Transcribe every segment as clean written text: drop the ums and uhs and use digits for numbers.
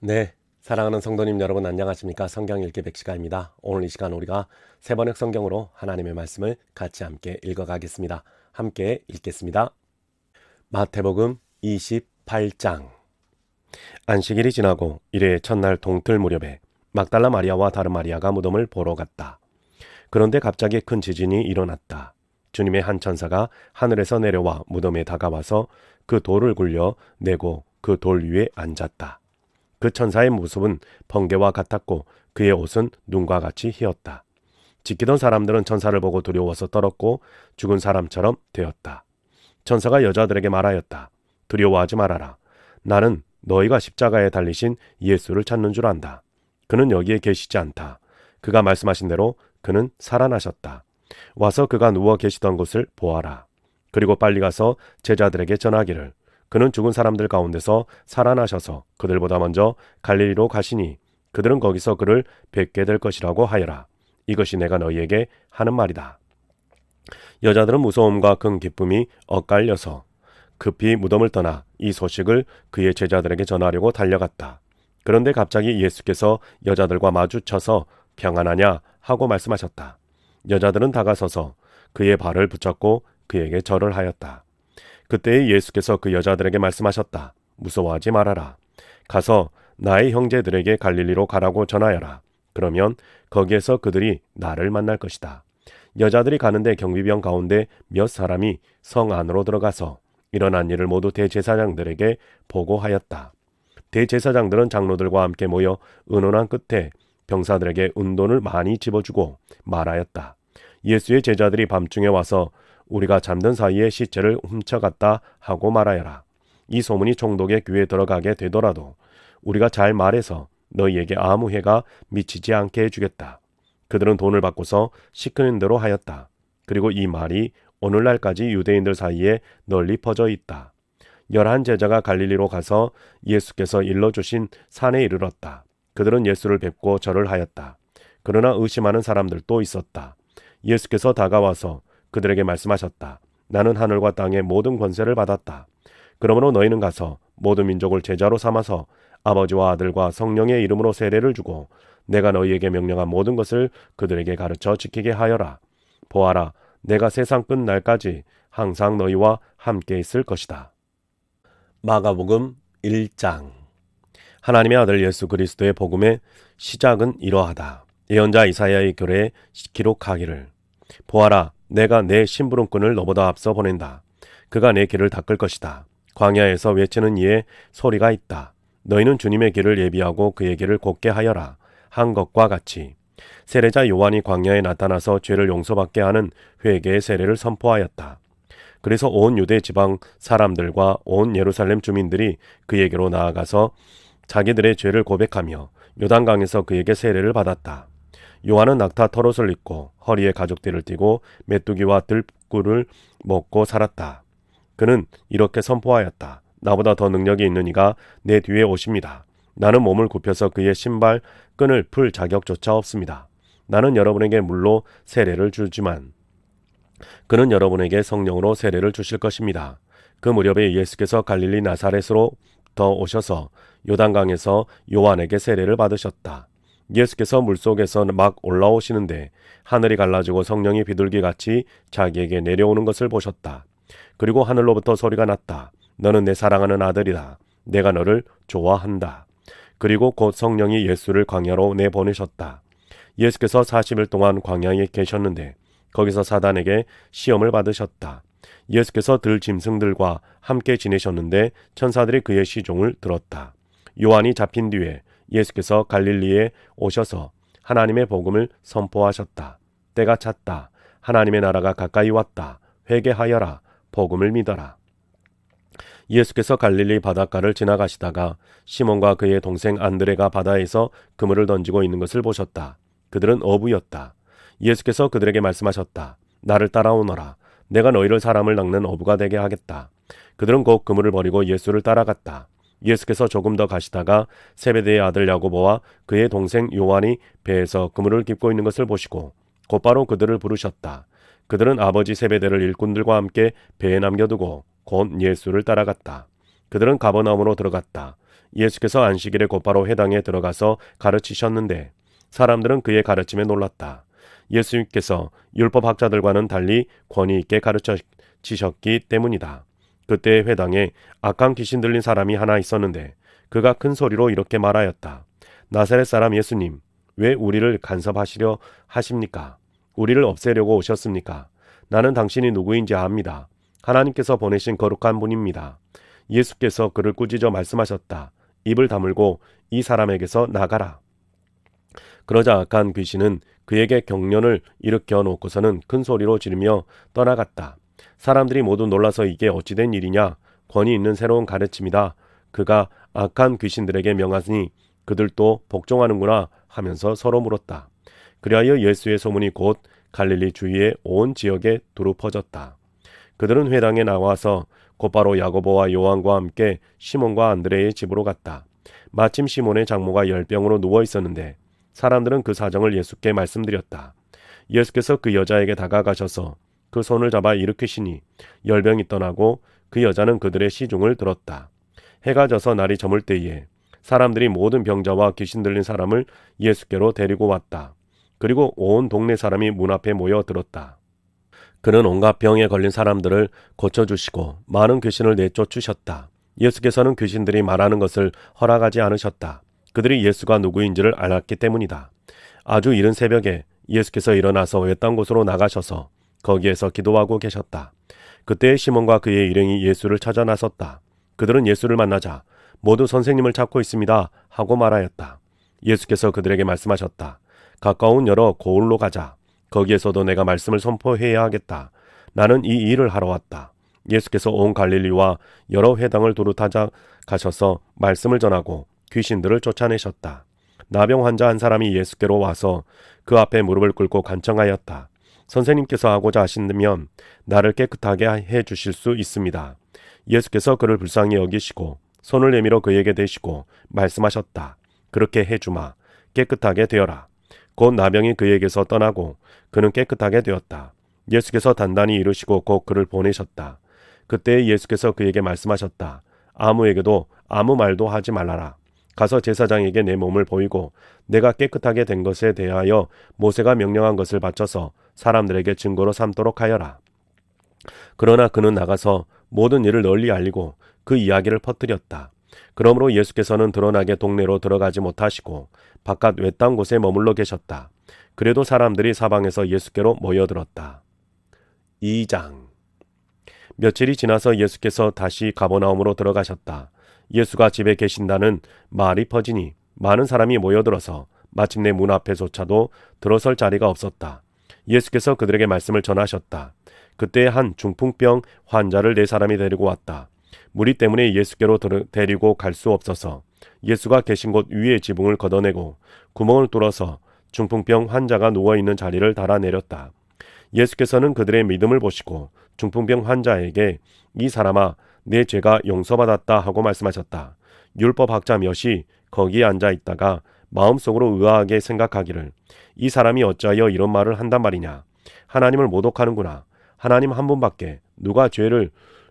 네, 사랑하는 성도님 여러분 안녕하십니까? 성경 읽기 백시가입니다. 오늘 이 시간 우리가 세 번역 성경으로 하나님의 말씀을 같이 함께 읽어가겠습니다. 함께 읽겠습니다. 마태복음 28장. 안식일이 지나고 이래 첫날 동틀 무렵에 막달라 마리아와 다른 마리아가 무덤을 보러 갔다. 그런데 갑자기 큰 지진이 일어났다. 주님의 한 천사가 하늘에서 내려와 무덤에 다가와서 그 돌을 굴려 내고 그 돌 위에 앉았다. 그 천사의 모습은 번개와 같았고 그의 옷은 눈과 같이 희었다. 지키던 사람들은 천사를 보고 두려워서 떨었고 죽은 사람처럼 되었다. 천사가 여자들에게 말하였다. 두려워하지 말아라. 나는 너희가 십자가에 달리신 예수를 찾는 줄 안다. 그는 여기에 계시지 않다. 그가 말씀하신 대로 그는 살아나셨다. 와서 그가 누워 계시던 곳을 보아라. 그리고 빨리 가서 제자들에게 전하기를 그는 죽은 사람들 가운데서 살아나셔서 그들보다 먼저 갈릴리로 가시니 그들은 거기서 그를 뵙게 될 것이라고 하여라. 이것이 내가 너희에게 하는 말이다. 여자들은 무서움과 큰 기쁨이 엇갈려서 급히 무덤을 떠나 이 소식을 그의 제자들에게 전하려고 달려갔다. 그런데 갑자기 예수께서 여자들과 마주쳐서 평안하냐 하고 말씀하셨다. 여자들은 다가서서 그의 발을 붙잡고 그에게 절을 하였다. 그때에 예수께서 그 여자들에게 말씀하셨다. 무서워하지 말아라. 가서 나의 형제들에게 갈릴리로 가라고 전하여라. 그러면 거기에서 그들이 나를 만날 것이다. 여자들이 가는데 경비병 가운데 몇 사람이 성 안으로 들어가서 일어난 일을 모두 대제사장들에게 보고하였다. 대제사장들은 장로들과 함께 모여 의논한 끝에 병사들에게 은돈을 많이 집어주고 말하였다. 예수의 제자들이 밤중에 와서 우리가 잠든 사이에 시체를 훔쳐갔다 하고 말하여라. 이 소문이 총독의 귀에 들어가게 되더라도 우리가 잘 말해서 너희에게 아무 해가 미치지 않게 해주겠다. 그들은 돈을 받고서 시키는 대로 하였다. 그리고 이 말이 오늘날까지 유대인들 사이에 널리 퍼져 있다. 11 제자가 갈릴리로 가서 예수께서 일러주신 산에 이르렀다. 그들은 예수를 뵙고 절을 하였다. 그러나 의심하는 사람들도 있었다. 예수께서 다가와서 그들에게 말씀하셨다. 나는 하늘과 땅의 모든 권세를 받았다. 그러므로 너희는 가서 모든 민족을 제자로 삼아서 아버지와 아들과 성령의 이름으로 세례를 주고 내가 너희에게 명령한 모든 것을 그들에게 가르쳐 지키게 하여라. 보아라, 내가 세상 끝날까지 항상 너희와 함께 있을 것이다. 마가복음 1장. 하나님의 아들 예수 그리스도의 복음의 시작은 이러하다. 예언자 이사야의 글에 기록하기를 보아라, 내가 내 심부름꾼을 너보다 앞서 보낸다. 그가 내 길을 닦을 것이다. 광야에서 외치는 이의 소리가 있다. 너희는 주님의 길을 예비하고 그의 길을 곧게 하여라. 한 것과 같이 세례자 요한이 광야에 나타나서 죄를 용서받게 하는 회개의 세례를 선포하였다. 그래서 온 유대 지방 사람들과 온 예루살렘 주민들이 그에게로 나아가서 자기들의 죄를 고백하며 요단강에서 그에게 세례를 받았다. 요한은 낙타 털옷을 입고 허리에 가죽띠를 띠고 메뚜기와 들꿀을 먹고 살았다. 그는 이렇게 선포하였다. 나보다 더 능력이 있는 이가 내 뒤에 오십니다. 나는 몸을 굽혀서 그의 신발 끈을 풀 자격조차 없습니다. 나는 여러분에게 물로 세례를 주지만 그는 여러분에게 성령으로 세례를 주실 것입니다. 그 무렵에 예수께서 갈릴리 나사렛으로부터 오셔서 요단강에서 요한에게 세례를 받으셨다. 예수께서 물속에서 막 올라오시는데 하늘이 갈라지고 성령이 비둘기같이 자기에게 내려오는 것을 보셨다. 그리고 하늘로부터 소리가 났다. 너는 내 사랑하는 아들이다. 내가 너를 좋아한다. 그리고 곧 성령이 예수를 광야로 내보내셨다. 예수께서 40일 동안 광야에 계셨는데 거기서 사단에게 시험을 받으셨다. 예수께서 들짐승들과 함께 지내셨는데 천사들이 그의 시종을 들었다. 요한이 잡힌 뒤에 예수께서 갈릴리에 오셔서 하나님의 복음을 선포하셨다. 때가 찼다. 하나님의 나라가 가까이 왔다. 회개하여라. 복음을 믿어라. 예수께서 갈릴리 바닷가를 지나가시다가 시몬과 그의 동생 안드레가 바다에서 그물을 던지고 있는 것을 보셨다. 그들은 어부였다. 예수께서 그들에게 말씀하셨다. 나를 따라오너라. 내가 너희를 사람을 낚는 어부가 되게 하겠다. 그들은 곧 그물을 버리고 예수를 따라갔다. 예수께서 조금 더 가시다가 세베대의 아들 야고보와 그의 동생 요한이 배에서 그물을 깁고 있는 것을 보시고 곧바로 그들을 부르셨다. 그들은 아버지 세베대를 일꾼들과 함께 배에 남겨두고 곧 예수를 따라갔다. 그들은 가버나움으로 들어갔다. 예수께서 안식일에 곧바로 회당에 들어가서 가르치셨는데 사람들은 그의 가르침에 놀랐다. 예수님께서 율법학자들과는 달리 권위 있게 가르치셨기 때문이다. 그때 회당에 악한 귀신 들린 사람이 하나 있었는데 그가 큰 소리로 이렇게 말하였다. 나사렛 사람 예수님, 왜 우리를 간섭하시려 하십니까? 우리를 없애려고 오셨습니까? 나는 당신이 누구인지 압니다. 하나님께서 보내신 거룩한 분입니다. 예수께서 그를 꾸짖어 말씀하셨다. 입을 다물고 이 사람에게서 나가라. 그러자 악한 귀신은 그에게 경련을 일으켜 놓고서는 큰 소리로 지르며 떠나갔다. 사람들이 모두 놀라서 이게 어찌된 일이냐? 권위 있는 새로운 가르침이다. 그가 악한 귀신들에게 명하니 그들도 복종하는구나 하면서 서로 물었다. 그리하여 예수의 소문이 곧 갈릴리 주위의 온 지역에 두루 퍼졌다. 그들은 회당에 나와서 곧바로 야고보와 요한과 함께 시몬과 안드레의 집으로 갔다. 마침 시몬의 장모가 열병으로 누워 있었는데 사람들은 그 사정을 예수께 말씀드렸다. 예수께서 그 여자에게 다가가셔서 그 손을 잡아 일으키시니 열병이 떠나고 그 여자는 그들의 시중을 들었다. 해가 져서 날이 저물 때에 사람들이 모든 병자와 귀신 들린 사람을 예수께로 데리고 왔다. 그리고 온 동네 사람이 문 앞에 모여 들었다. 그는 온갖 병에 걸린 사람들을 고쳐주시고 많은 귀신을 내쫓으셨다. 예수께서는 귀신들이 말하는 것을 허락하지 않으셨다. 그들이 예수가 누구인지를 알았기 때문이다. 아주 이른 새벽에 예수께서 일어나서 외딴 곳으로 나가셔서 거기에서 기도하고 계셨다. 그때 시몬과 그의 일행이 예수를 찾아 나섰다. 그들은 예수를 만나자 모두 선생님을 찾고 있습니다 하고 말하였다. 예수께서 그들에게 말씀하셨다. 가까운 여러 고을로 가자. 거기에서도 내가 말씀을 선포해야 하겠다. 나는 이 일을 하러 왔다. 예수께서 온 갈릴리와 여러 회당을 두루 찾아가셔서 말씀을 전하고 귀신들을 쫓아내셨다. 나병 환자 한 사람이 예수께로 와서 그 앞에 무릎을 꿇고 간청하였다. 선생님께서 하고자 하신다면 나를 깨끗하게 해 주실 수 있습니다. 예수께서 그를 불쌍히 여기시고 손을 내밀어 그에게 대시고 말씀하셨다. 그렇게 해주마. 깨끗하게 되어라. 곧 나병이 그에게서 떠나고 그는 깨끗하게 되었다. 예수께서 단단히 이르시고 곧 그를 보내셨다. 그때 예수께서 그에게 말씀하셨다. 아무에게도 아무 말도 하지 말라라. 가서 제사장에게 내 몸을 보이고 내가 깨끗하게 된 것에 대하여 모세가 명령한 것을 바쳐서 사람들에게 증거로 삼도록 하여라. 그러나 그는 나가서 모든 일을 널리 알리고 그 이야기를 퍼뜨렸다. 그러므로 예수께서는 드러나게 동네로 들어가지 못하시고 바깥 외딴 곳에 머물러 계셨다. 그래도 사람들이 사방에서 예수께로 모여들었다. 2장. 며칠이 지나서 예수께서 다시 가버나움으로 들어가셨다. 예수가 집에 계신다는 말이 퍼지니 많은 사람이 모여들어서 마침내 문 앞에조차도 들어설 자리가 없었다. 예수께서 그들에게 말씀을 전하셨다. 그때 한 중풍병 환자를 4사람이 데리고 왔다. 무리 때문에 예수께로 데리고 갈 수 없어서 예수가 계신 곳 위의 지붕을 걷어내고 구멍을 뚫어서 중풍병 환자가 누워있는 자리를 달아내렸다. 예수께서는 그들의 믿음을 보시고 중풍병 환자에게 이 사람아 내 죄가 용서받았다 하고 말씀하셨다. 율법학자 몇이 거기에 앉아 있다가 마음속으로 의아하게 생각하기를 이 사람이 어찌하여 이런 말을 한단 말이냐. 하나님을 모독하는구나. 하나님 한 분밖에 누가 죄를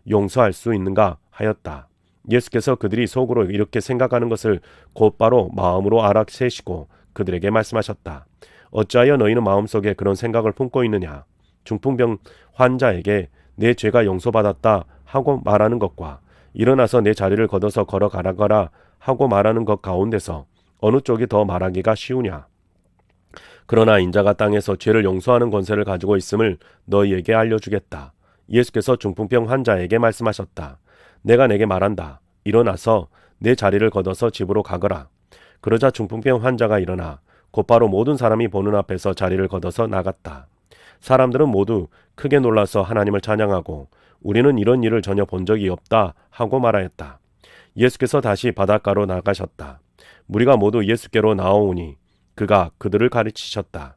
용서할 수 있는가 하였다. 예수께서 그들이 속으로 이렇게 생각하는 것을 곧바로 마음으로 알아채시고 그들에게 말씀하셨다. 어찌하여 너희는 마음속에 그런 생각을 품고 있느냐. 중풍병 환자에게 내 죄가 용서받았다 하고 말하는 것과 일어나서 내 자리를 걷어서 걸어가라거라 하고 말하는 것 가운데서 어느 쪽이 더 말하기가 쉬우냐. 그러나 인자가 땅에서 죄를 용서하는 권세를 가지고 있음을 너희에게 알려주겠다. 예수께서 중풍병 환자에게 말씀하셨다. 내가 내게 말한다. 일어나서 내 자리를 걷어서 집으로 가거라. 그러자 중풍병 환자가 일어나 곧바로 모든 사람이 보는 앞에서 자리를 걷어서 나갔다. 사람들은 모두 크게 놀라서 하나님을 찬양하고 우리는 이런 일을 전혀 본 적이 없다 하고 말하였다. 예수께서 다시 바닷가로 나가셨다. 무리가 모두 예수께로 나오니 그가 그들을 가르치셨다.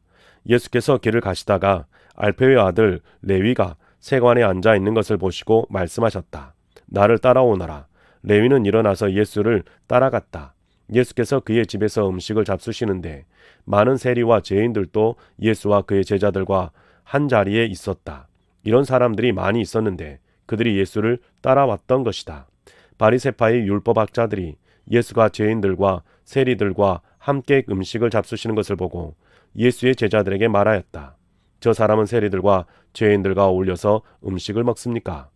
예수께서 길을 가시다가 알페의 아들 레위가 세관에 앉아 있는 것을 보시고 말씀하셨다. 나를 따라오너라. 레위는 일어나서 예수를 따라갔다. 예수께서 그의 집에서 음식을 잡수시는데 많은 세리와 죄인들도 예수와 그의 제자들과 한 자리에 있었다. 이런 사람들이 많이 있었는데 그들이 예수를 따라왔던 것이다. 바리새파의 율법학자들이 예수가 죄인들과 세리들과 함께 음식을 잡수시는 것을 보고 예수의 제자들에게 말하였다. 저 사람은 세리들과 죄인들과 어울려서 음식을 먹습니까?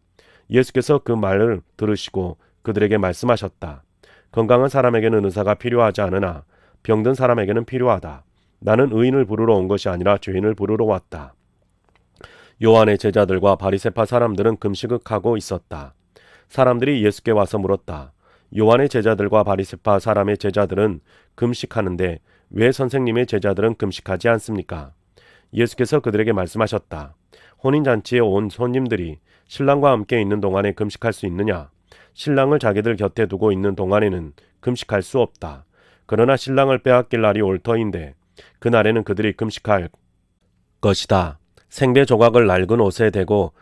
예수께서 그 말을 들으시고 그들에게 말씀하셨다. 건강한 사람에게는 의사가 필요하지 않으나 병든 사람에게는 필요하다. 나는 의인을 부르러 온 것이 아니라 죄인을 부르러 왔다. 요한의 제자들과 바리새파 사람들은 금식하고 있었다. 사람들이 예수께 와서 물었다. 요한의 제자들과 바리새파 사람의 제자들은 금식하는데 왜 선생님의 제자들은 금식하지 않습니까? 예수께서 그들에게 말씀하셨다. 혼인잔치에 온 손님들이 신랑과 함께 있는 동안에 금식할 수 있느냐? 신랑을 자기들 곁에 두고 있는 동안에는 금식할 수 없다. 그러나 신랑을 빼앗길 날이 올 터인데 그날에는 그들이 금식할 것이다. 생배 조각을 낡은 옷에 대고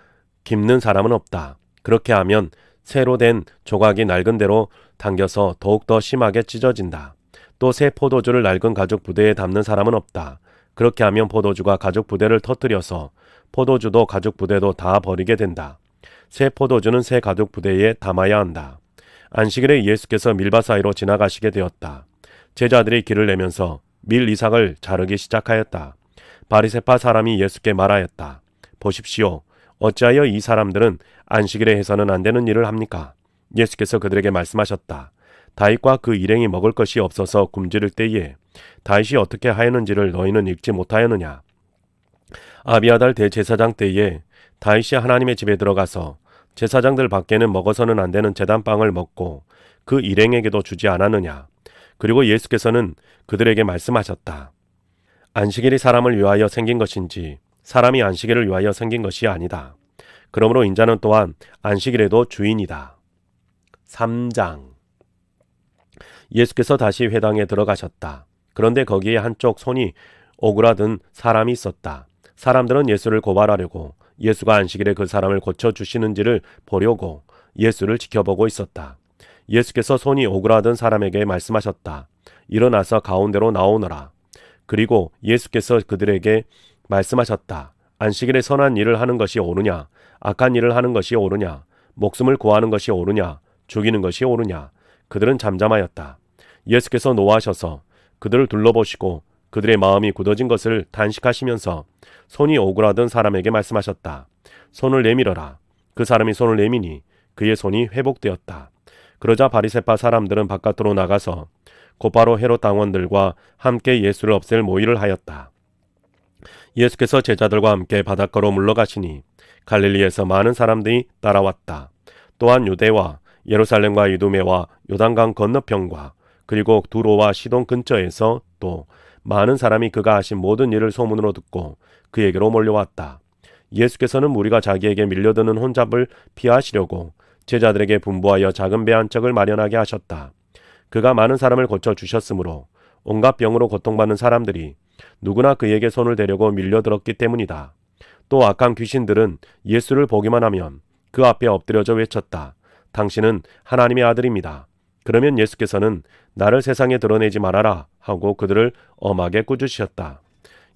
깁는 사람은 없다. 그렇게 하면 새로 된 조각이 낡은 대로 당겨서 더욱더 심하게 찢어진다. 또 새 포도주를 낡은 가죽 부대에 담는 사람은 없다. 그렇게 하면 포도주가 가죽 부대를 터뜨려서 포도주도 가죽 부대도 다 버리게 된다. 새 포도주는 새 가죽 부대에 담아야 한다. 안식일에 예수께서 밀밭 사이로 지나가시게 되었다. 제자들이 길을 내면서 밀 이삭을 자르기 시작하였다. 바리새파 사람이 예수께 말하였다. 보십시오. 어찌하여 이 사람들은 안식일에 해서는 안 되는 일을 합니까? 예수께서 그들에게 말씀하셨다. 다윗과 그 일행이 먹을 것이 없어서 굶주릴 때에 다윗이 어떻게 하였는지를 너희는 읽지 못하였느냐? 아비아달 대제사장 때에 다윗이 하나님의 집에 들어가서 제사장들 밖에는 먹어서는 안 되는 제단빵을 먹고 그 일행에게도 주지 않았느냐? 그리고 예수께서는 그들에게 말씀하셨다. 안식일이 사람을 위하여 생긴 것인지 사람이 안식일을 위하여 생긴 것이 아니다. 그러므로 인자는 또한 안식일에도 주인이다. 3장. 예수께서 다시 회당에 들어가셨다. 그런데 거기에 한쪽 손이 오그라든 사람이 있었다. 사람들은 예수를 고발하려고 예수가 안식일에 그 사람을 고쳐주시는지를 보려고 예수를 지켜보고 있었다. 예수께서 손이 오그라든 사람에게 말씀하셨다. 일어나서 가운데로 나오너라. 그리고 예수께서 그들에게 말씀하셨다. 안식일에 선한 일을 하는 것이 옳으냐? 악한 일을 하는 것이 옳으냐? 목숨을 구하는 것이 옳으냐? 죽이는 것이 옳으냐? 그들은 잠잠하였다. 예수께서 노하셔서 그들을 둘러보시고 그들의 마음이 굳어진 것을 단식하시면서 손이 오그라든 사람에게 말씀하셨다. 손을 내밀어라. 그 사람이 손을 내미니 그의 손이 회복되었다. 그러자 바리새파 사람들은 바깥으로 나가서 곧바로 헤롯 당원들과 함께 예수를 없앨 모의를 하였다. 예수께서 제자들과 함께 바닷가로 물러가시니 갈릴리에서 많은 사람들이 따라왔다. 또한 유대와 예루살렘과 이두메와 요단강 건너편과 그리고 두로와 시돈 근처에서 또 많은 사람이 그가 하신 모든 일을 소문으로 듣고 그에게로 몰려왔다. 예수께서는 무리가 자기에게 밀려드는 혼잡을 피하시려고 제자들에게 분부하여 작은 배 한 척을 마련하게 하셨다. 그가 많은 사람을 고쳐주셨으므로 온갖 병으로 고통받는 사람들이 누구나 그에게 손을 대려고 밀려들었기 때문이다. 또 악한 귀신들은 예수를 보기만 하면 그 앞에 엎드려져 외쳤다. 당신은 하나님의 아들입니다. 그러면 예수께서는 나를 세상에 드러내지 말아라 하고 그들을 엄하게 꾸짖으셨다.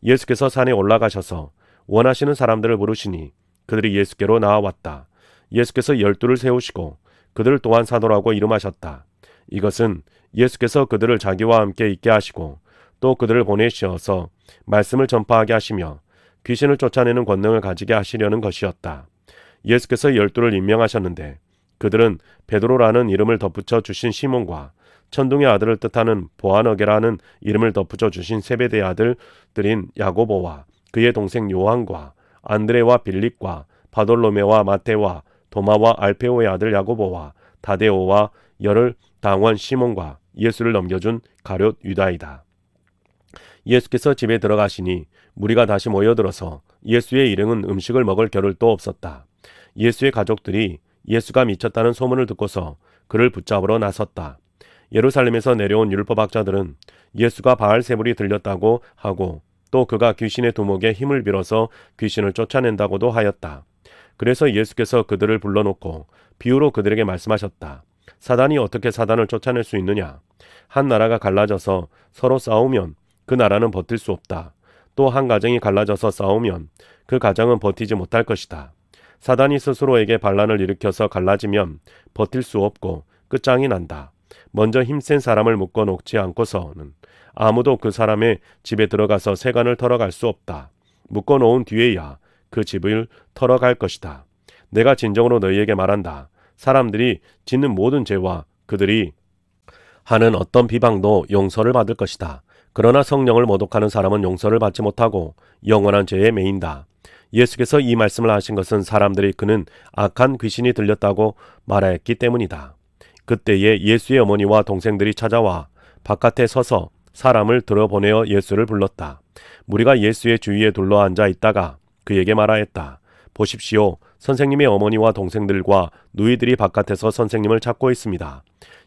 예수께서 산에 올라가셔서 원하시는 사람들을 부르시니 그들이 예수께로 나아왔다. 예수께서 12를 세우시고 그들 또한 사도라고 이름하셨다. 이것은 예수께서 그들을 자기와 함께 있게 하시고 또 그들을 보내셔서 말씀을 전파하게 하시며 귀신을 쫓아내는 권능을 가지게 하시려는 것이었다. 예수께서 12를 임명하셨는데 그들은 베드로라는 이름을 덧붙여 주신 시몬과 천둥의 아들을 뜻하는 보아너게라는 이름을 덧붙여 주신 세베대의 아들들인 야고보와 그의 동생 요한과 안드레와 빌립과 바돌로메와 마테와 도마와 알페오의 아들 야고보와 다데오와 열을 당원 시몬과 예수를 넘겨준 가룟 유다이다. 예수께서 집에 들어가시니 무리가 다시 모여들어서 예수의 일행은 음식을 먹을 겨를도 없었다. 예수의 가족들이 예수가 미쳤다는 소문을 듣고서 그를 붙잡으러 나섰다. 예루살렘에서 내려온 율법학자들은 예수가 바알세불이 들렸다고 하고 또 그가 귀신의 두목에 힘을 빌어서 귀신을 쫓아낸다고도 하였다. 그래서 예수께서 그들을 불러놓고 비유로 그들에게 말씀하셨다. 사단이 어떻게 사단을 쫓아낼 수 있느냐? 한 나라가 갈라져서 서로 싸우면 그 나라는 버틸 수 없다. 또 한 가정이 갈라져서 싸우면 그 가정은 버티지 못할 것이다. 사단이 스스로에게 반란을 일으켜서 갈라지면 버틸 수 없고 끝장이 난다. 먼저 힘센 사람을 묶어 놓지 않고서는 아무도 그 사람의 집에 들어가서 세간을 털어갈 수 없다. 묶어 놓은 뒤에야 그 집을 털어갈 것이다. 내가 진정으로 너희에게 말한다. 사람들이 짓는 모든 죄와 그들이 하는 어떤 비방도 용서를 받을 것이다. 그러나 성령을 모독하는 사람은 용서를 받지 못하고 영원한 죄에 매인다. 예수께서 이 말씀을 하신 것은 사람들이 그는 악한 귀신이 들렸다고 말하였기 때문이다. 그때에 예수의 어머니와 동생들이 찾아와 바깥에 서서 사람을 들어보내어 예수를 불렀다. 무리가 예수의 주위에 둘러앉아 있다가 그에게 말하였다. 보십시오. 선생님의 어머니와 동생들과 누이들이 바깥에서 선생님을 찾고 있습니다.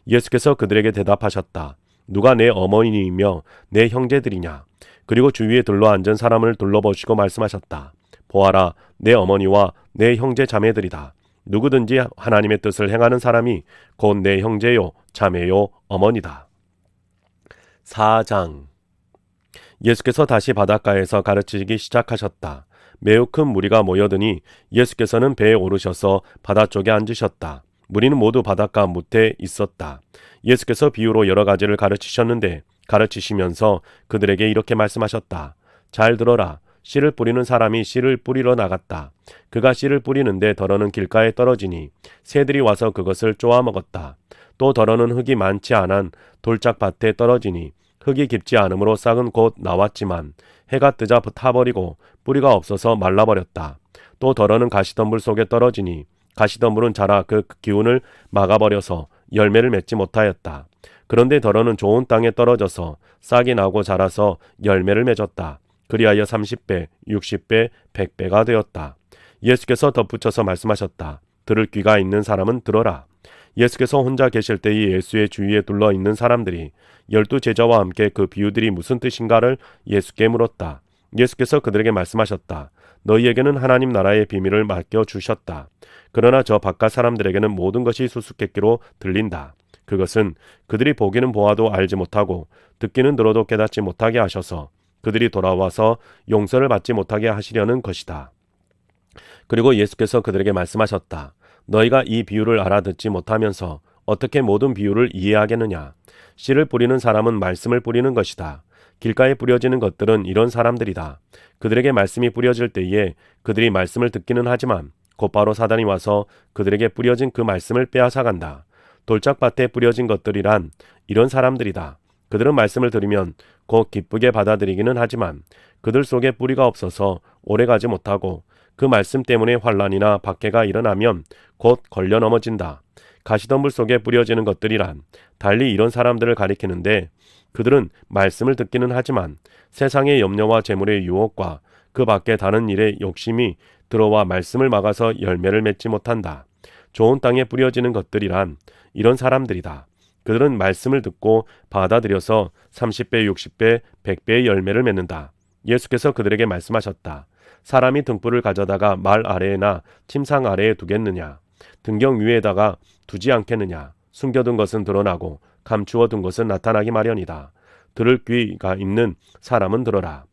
예수께서 그들에게 대답하셨다. 누가 내 어머니이며 내 형제들이냐? 그리고 주위에 둘러앉은 사람을 둘러보시고 말씀하셨다. 보아라, 내 어머니와 내 형제 자매들이다. 누구든지 하나님의 뜻을 행하는 사람이 곧 내 형제요, 자매요, 어머니다. 4장. 예수께서 다시 바닷가에서 가르치기 시작하셨다. 매우 큰 무리가 모여드니 예수께서는 배에 오르셔서 바다 쪽에 앉으셨다. 무리는 모두 바닷가 무태에 있었다. 예수께서 비유로 여러 가지를 가르치셨는데 가르치시면서 그들에게 이렇게 말씀하셨다. 잘 들어라. 씨를 뿌리는 사람이 씨를 뿌리러 나갔다. 그가 씨를 뿌리는데 덜어는 길가에 떨어지니 새들이 와서 그것을 쪼아 먹었다. 또 덜어는 흙이 많지 않은 돌짝밭에 떨어지니 흙이 깊지 않으므로 싹은 곧 나왔지만 해가 뜨자 타버리고 뿌리가 없어서 말라버렸다. 또 덜어는 가시덤불 속에 떨어지니 가시덤불은 자라 그 기운을 막아버려서 열매를 맺지 못하였다. 그런데 덜어는 좋은 땅에 떨어져서 싹이 나고 자라서 열매를 맺었다. 그리하여 30배, 60배, 100배가 되었다. 예수께서 덧붙여서 말씀하셨다. 들을 귀가 있는 사람은 들어라. 예수께서 혼자 계실 때의 예수의 주위에 둘러 있는 사람들이 12 제자와 함께 그 비유들이 무슨 뜻인가를 예수께 물었다. 예수께서 그들에게 말씀하셨다. 너희에게는 하나님 나라의 비밀을 맡겨주셨다. 그러나 저 바깥 사람들에게는 모든 것이 수수께끼로 들린다. 그것은 그들이 보기는 보아도 알지 못하고 듣기는 들어도 깨닫지 못하게 하셔서 그들이 돌아와서 용서를 받지 못하게 하시려는 것이다. 그리고 예수께서 그들에게 말씀하셨다. 너희가 이 비유를 알아듣지 못하면서 어떻게 모든 비유를 이해하겠느냐? 씨를 뿌리는 사람은 말씀을 뿌리는 것이다. 길가에 뿌려지는 것들은 이런 사람들이다. 그들에게 말씀이 뿌려질 때에 그들이 말씀을 듣기는 하지만 곧바로 사단이 와서 그들에게 뿌려진 그 말씀을 빼앗아간다. 돌짝밭에 뿌려진 것들이란 이런 사람들이다. 그들은 말씀을 들으면 곧 기쁘게 받아들이기는 하지만 그들 속에 뿌리가 없어서 오래가지 못하고 그 말씀 때문에 환난이나 박해가 일어나면 곧 걸려 넘어진다. 가시덤불 속에 뿌려지는 것들이란 달리 이런 사람들을 가리키는데 그들은 말씀을 듣기는 하지만 세상의 염려와 재물의 유혹과 그 밖에 다른 일에 욕심이 들어와 말씀을 막아서 열매를 맺지 못한다. 좋은 땅에 뿌려지는 것들이란 이런 사람들이다. 그들은 말씀을 듣고 받아들여서 30배, 60배, 100배의 열매를 맺는다. 예수께서 그들에게 말씀하셨다. 사람이 등불을 가져다가 말 아래에나 침상 아래에 두겠느냐? 등경 위에다가 두지 않겠느냐? 숨겨둔 것은 드러나고 감추어 둔 것은 나타나기 마련이다. 들을 귀가 있는 사람은 들어라.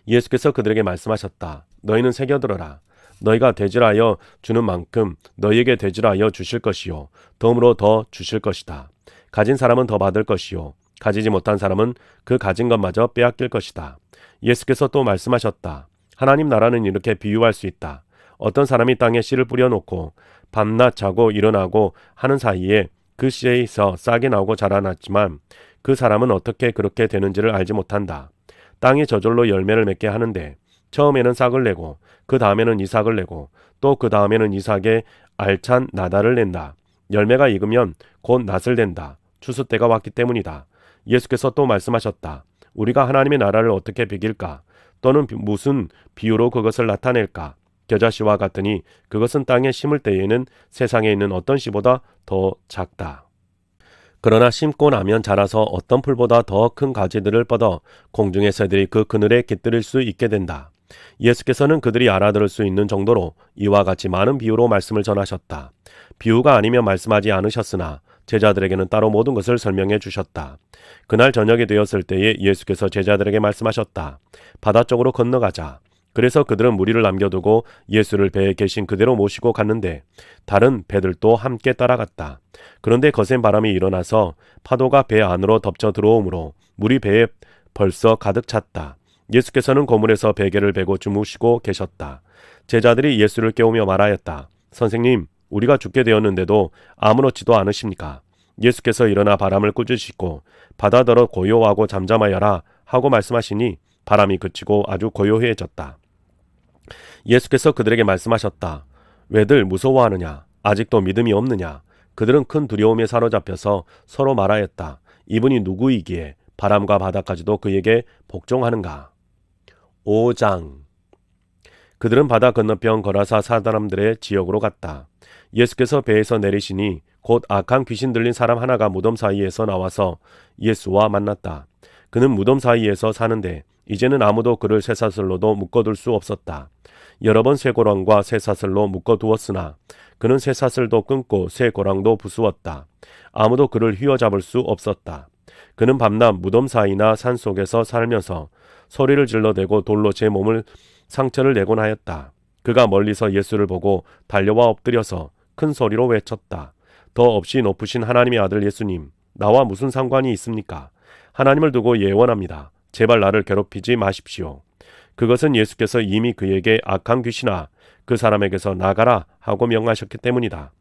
예수께서 그들에게 말씀하셨다. 너희는 새겨들어라. 너희가 대질하여 주는 만큼 너희에게 대질하여 주실 것이요 덤으로 더 주실 것이다. 가진 사람은 더 받을 것이요 가지지 못한 사람은 그 가진 것마저 빼앗길 것이다. 예수께서 또 말씀하셨다. 하나님 나라는 이렇게 비유할 수 있다. 어떤 사람이 땅에 씨를 뿌려놓고 밤낮 자고 일어나고 하는 사이에 그 씨에서 싹이 나오고 자라났지만 그 사람은 어떻게 그렇게 되는지를 알지 못한다. 땅이 저절로 열매를 맺게 하는데 처음에는 싹을 내고 그 다음에는 이삭을 내고 또 그 다음에는 이삭에 알찬 나달을 낸다. 열매가 익으면 곧 낫을 댄다. 추수 때가 왔기 때문이다. 예수께서 또 말씀하셨다. 우리가 하나님의 나라를 어떻게 비길까? 또는 무슨 비유로 그것을 나타낼까? 겨자씨와 같으니 그것은 땅에 심을 때에는 세상에 있는 어떤 씨보다 더 작다. 그러나 심고 나면 자라서 어떤 풀보다 더 큰 가지들을 뻗어 공중의 새들이 그 그늘에 깃들일 수 있게 된다. 예수께서는 그들이 알아들을 수 있는 정도로 이와 같이 많은 비유로 말씀을 전하셨다. 비유가 아니면 말씀하지 않으셨으나 제자들에게는 따로 모든 것을 설명해 주셨다. 그날 저녁이 되었을 때에 예수께서 제자들에게 말씀하셨다. 바다 쪽으로 건너가자. 그래서 그들은 무리를 남겨두고 예수를 배에 계신 그대로 모시고 갔는데 다른 배들도 함께 따라갔다. 그런데 거센 바람이 일어나서 파도가 배 안으로 덮쳐 들어오므로 물이 배에 벌써 가득 찼다. 예수께서는 고물에서 베개를 베고 주무시고 계셨다. 제자들이 예수를 깨우며 말하였다. 선생님, 우리가 죽게 되었는데도 아무렇지도 않으십니까? 예수께서 일어나 바람을 꾸짖으시고 바다더러 고요하고 잠잠하여라 하고 말씀하시니 바람이 그치고 아주 고요해졌다. 예수께서 그들에게 말씀하셨다. 왜들 무서워하느냐? 아직도 믿음이 없느냐? 그들은 큰 두려움에 사로잡혀서 서로 말하였다. 이분이 누구이기에 바람과 바다까지도 그에게 복종하는가? 5장. 그들은 바다 건너편 거라사 사람들의 지역으로 갔다. 예수께서 배에서 내리시니 곧 악한 귀신 들린 사람 하나가 무덤 사이에서 나와서 예수와 만났다. 그는 무덤 사이에서 사는데 이제는 아무도 그를 쇠사슬로도 묶어둘 수 없었다. 여러 번 쇠고랑과 쇠사슬로 묶어두었으나 그는 쇠사슬도 끊고 쇠고랑도 부수었다. 아무도 그를 휘어잡을 수 없었다. 그는 밤낮 무덤 사이나 산속에서 살면서 소리를 질러대고 돌로 제 몸을 상처를 내곤 하였다. 그가 멀리서 예수를 보고 달려와 엎드려서 큰 소리로 외쳤다. 더 없이 높으신 하나님의 아들 예수님, 나와 무슨 상관이 있습니까? 하나님을 두고 예원합니다. 제발 나를 괴롭히지 마십시오. 그것은 예수께서 이미 그에게 악한 귀신아, 그 사람에게서 나가라 하고 명하셨기 때문이다.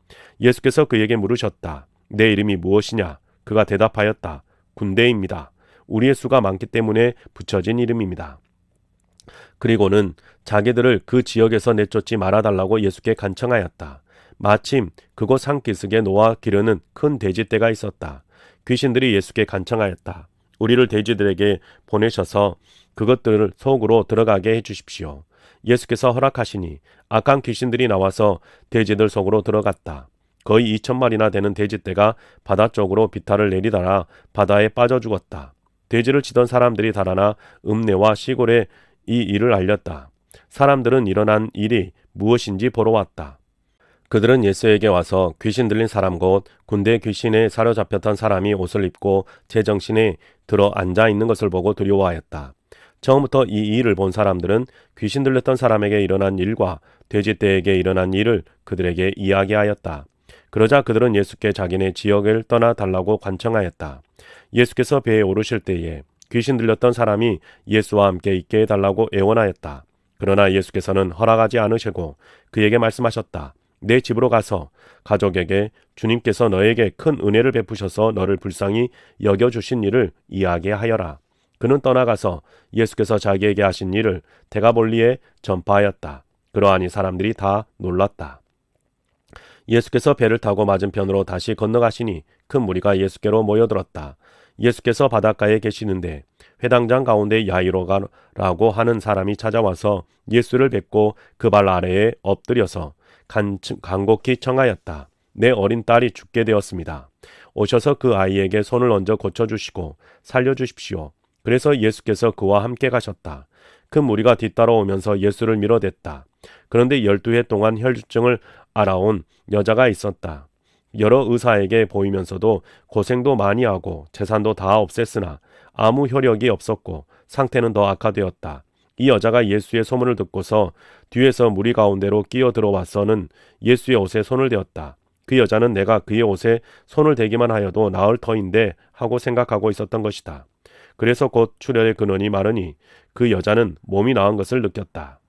예수께서 그에게 물으셨다. 내 이름이 무엇이냐? 그가 대답하였다. 군대입니다. 우리의 수가 많기 때문에 붙여진 이름입니다. 그리고는 자기들을 그 지역에서 내쫓지 말아달라고 예수께 간청하였다. 마침 그곳 산기슭에 노아 기르는 큰 돼지떼가 있었다. 귀신들이 예수께 간청하였다. 우리를 돼지들에게 보내셔서 그것들을 속으로 들어가게 해주십시오. 예수께서 허락하시니 악한 귀신들이 나와서 돼지들 속으로 들어갔다. 거의 2,000마리나 되는 돼지떼가 바다 쪽으로 비탈을 내리다가 바다에 빠져 죽었다. 돼지를 치던 사람들이 달아나 읍내와 시골에 이 일을 알렸다. 사람들은 일어난 일이 무엇인지 보러 왔다. 그들은 예수에게 와서 귀신 들린 사람 곧 군대 귀신에 사로잡혔던 사람이 옷을 입고 제정신에 들어 앉아 있는 것을 보고 두려워하였다. 처음부터 이 일을 본 사람들은 귀신 들렸던 사람에게 일어난 일과 돼지떼에게 일어난 일을 그들에게 이야기하였다. 그러자 그들은 예수께 자기네 지역을 떠나 달라고 간청하였다. 예수께서 배에 오르실 때에 귀신 들렸던 사람이 예수와 함께 있게 해달라고 애원하였다. 그러나 예수께서는 허락하지 않으시고 그에게 말씀하셨다. 내 집으로 가서 가족에게 주님께서 너에게 큰 은혜를 베푸셔서 너를 불쌍히 여겨주신 일을 이야기하여라. 그는 떠나가서 예수께서 자기에게 하신 일을 데가볼리에 전파하였다. 그러하니 사람들이 다 놀랐다. 예수께서 배를 타고 맞은편으로 다시 건너가시니 큰 무리가 예수께로 모여들었다. 예수께서 바닷가에 계시는데 회당장 가운데 야이로가라고 하는 사람이 찾아와서 예수를 뵙고 그 발 아래에 엎드려서 간곡히 청하였다. 내 어린 딸이 죽게 되었습니다. 오셔서 그 아이에게 손을 얹어 고쳐주시고 살려주십시오. 그래서 예수께서 그와 함께 가셨다. 큰 무리가 뒤따라오면서 예수를 밀어댔다. 그런데 12해 동안 혈루증을 알아온 여자가 있었다. 여러 의사에게 보이면서도 고생도 많이 하고 재산도 다 없앴으나 아무 효력이 없었고 상태는 더 악화되었다. 이 여자가 예수의 소문을 듣고서 뒤에서 무리 가운데로 끼어 들어와서는 예수의 옷에 손을 대었다. 그 여자는 내가 그의 옷에 손을 대기만 하여도 나을 터인데 하고 생각하고 있었던 것이다. 그래서 곧 출혈의 근원이 마르니 그 여자는 몸이 나은 것을 느꼈다.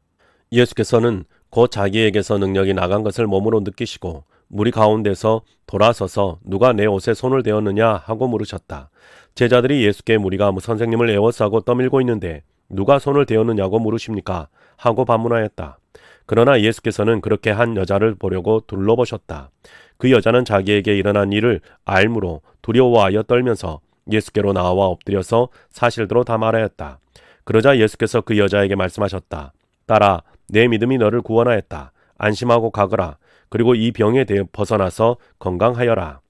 예수께서는 곧 자기에게서 능력이 나간 것을 몸으로 느끼시고 무리 가운데서 돌아서서 누가 내 옷에 손을 대었느냐 하고 물으셨다. 제자들이 예수께 무리가 선생님을 에워싸고 떠밀고 있는데 누가 손을 대었느냐고 물으십니까? 하고 반문하였다. 그러나 예수께서는 그렇게 한 여자를 보려고 둘러보셨다. 그 여자는 자기에게 일어난 일을 알므로 두려워하여 떨면서 예수께로 나와 엎드려서 사실대로 다 말하였다. 그러자 예수께서 그 여자에게 말씀하셨다. 딸아, 내 믿음이 너를 구원하였다. 안심하고 가거라. 그리고 이 병에 대해 벗어나서 건강하여라.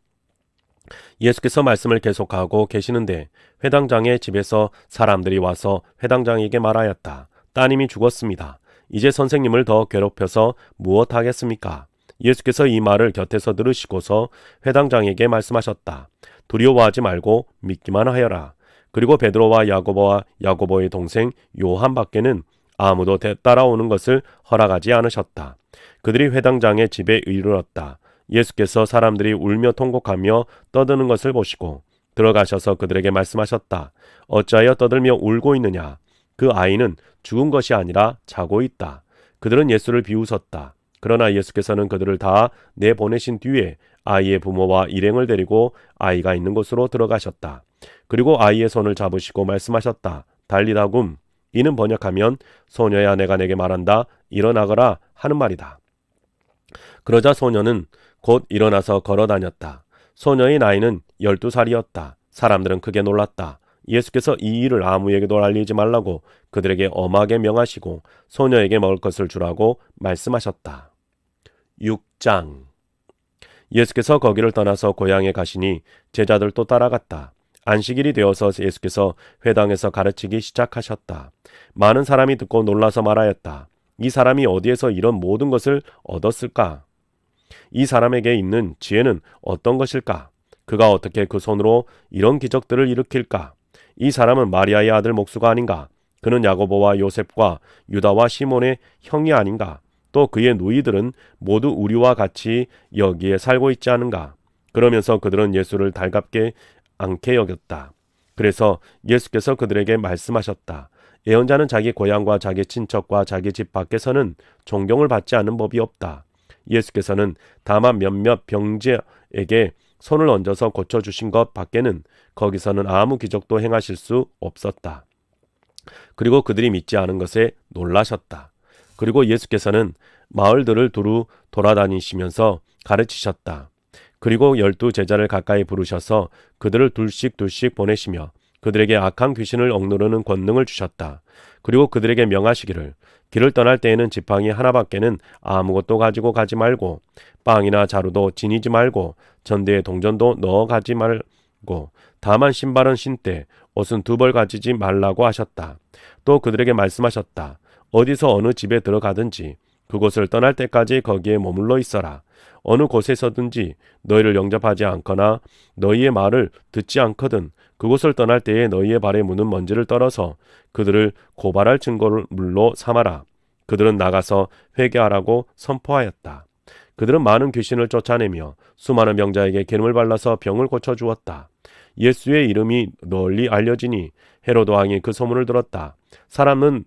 예수께서 말씀을 계속하고 계시는데 회당장의 집에서 사람들이 와서 회당장에게 말하였다. 따님이 죽었습니다. 이제 선생님을 더 괴롭혀서 무엇하겠습니까? 예수께서 이 말을 곁에서 들으시고서 회당장에게 말씀하셨다. 두려워하지 말고 믿기만 하여라. 그리고 베드로와 야고보의 동생 요한 밖에는 아무도 따라오는 것을 허락하지 않으셨다. 그들이 회당장의 집에 이르렀다. 예수께서 사람들이 울며 통곡하며 떠드는 것을 보시고 들어가셔서 그들에게 말씀하셨다. 어찌하여 떠들며 울고 있느냐? 그 아이는 죽은 것이 아니라 자고 있다. 그들은 예수를 비웃었다. 그러나 예수께서는 그들을 다 내보내신 뒤에 아이의 부모와 일행을 데리고 아이가 있는 곳으로 들어가셨다. 그리고 아이의 손을 잡으시고 말씀하셨다. 달리다굼. 이는 번역하면 소녀야 내가 내게 말한다. 일어나거라 하는 말이다. 그러자 소녀는 곧 일어나서 걸어다녔다. 소녀의 나이는 12살이었다. 사람들은 크게 놀랐다. 예수께서 이 일을 아무에게도 알리지 말라고 그들에게 엄하게 명하시고 소녀에게 먹을 것을 주라고 말씀하셨다. 6장. 예수께서 거기를 떠나서 고향에 가시니 제자들도 따라갔다. 안식일이 되어서 예수께서 회당에서 가르치기 시작하셨다. 많은 사람이 듣고 놀라서 말하였다. 이 사람이 어디에서 이런 모든 것을 얻었을까? 이 사람에게 있는 지혜는 어떤 것일까? 그가 어떻게 그 손으로 이런 기적들을 일으킬까? 이 사람은 마리아의 아들 목수가 아닌가? 그는 야고보와 요셉과 유다와 시몬의 형이 아닌가? 또 그의 누이들은 모두 우리와 같이 여기에 살고 있지 않은가? 그러면서 그들은 예수를 달갑게 않게 여겼다. 그래서 예수께서 그들에게 말씀하셨다. 예언자는 자기 고향과 자기 친척과 자기 집 밖에서는 존경을 받지 않는 법이 없다. 예수께서는 다만 몇몇 병자에게 손을 얹어서 고쳐주신 것 밖에는 거기서는 아무 기적도 행하실 수 없었다. 그리고 그들이 믿지 않은 것에 놀라셨다. 그리고 예수께서는 마을들을 두루 돌아다니시면서 가르치셨다. 그리고 12 제자를 가까이 부르셔서 그들을 둘씩 보내시며 그들에게 악한 귀신을 억누르는 권능을 주셨다. 그리고 그들에게 명하시기를 길을 떠날 때에는 지팡이 하나밖에는 아무것도 가지고 가지 말고 빵이나 자루도 지니지 말고 전대에 동전도 넣어 가지 말고 다만 신발은 신되 옷은 2벌 가지지 말라고 하셨다. 또 그들에게 말씀하셨다. 어디서 어느 집에 들어가든지 그곳을 떠날 때까지 거기에 머물러 있어라. 어느 곳에서든지 너희를 영접하지 않거나 너희의 말을 듣지 않거든 그곳을 떠날 때에 너희의 발에 묻는 먼지를 떨어서 그들을 고발할 증거물로 삼아라. 그들은 나가서 회개하라고 선포하였다. 그들은 많은 귀신을 쫓아내며 수많은 병자에게 기름을 발라서 병을 고쳐주었다. 예수의 이름이 널리 알려지니 헤로드 왕이 그 소문을 들었다. 사람은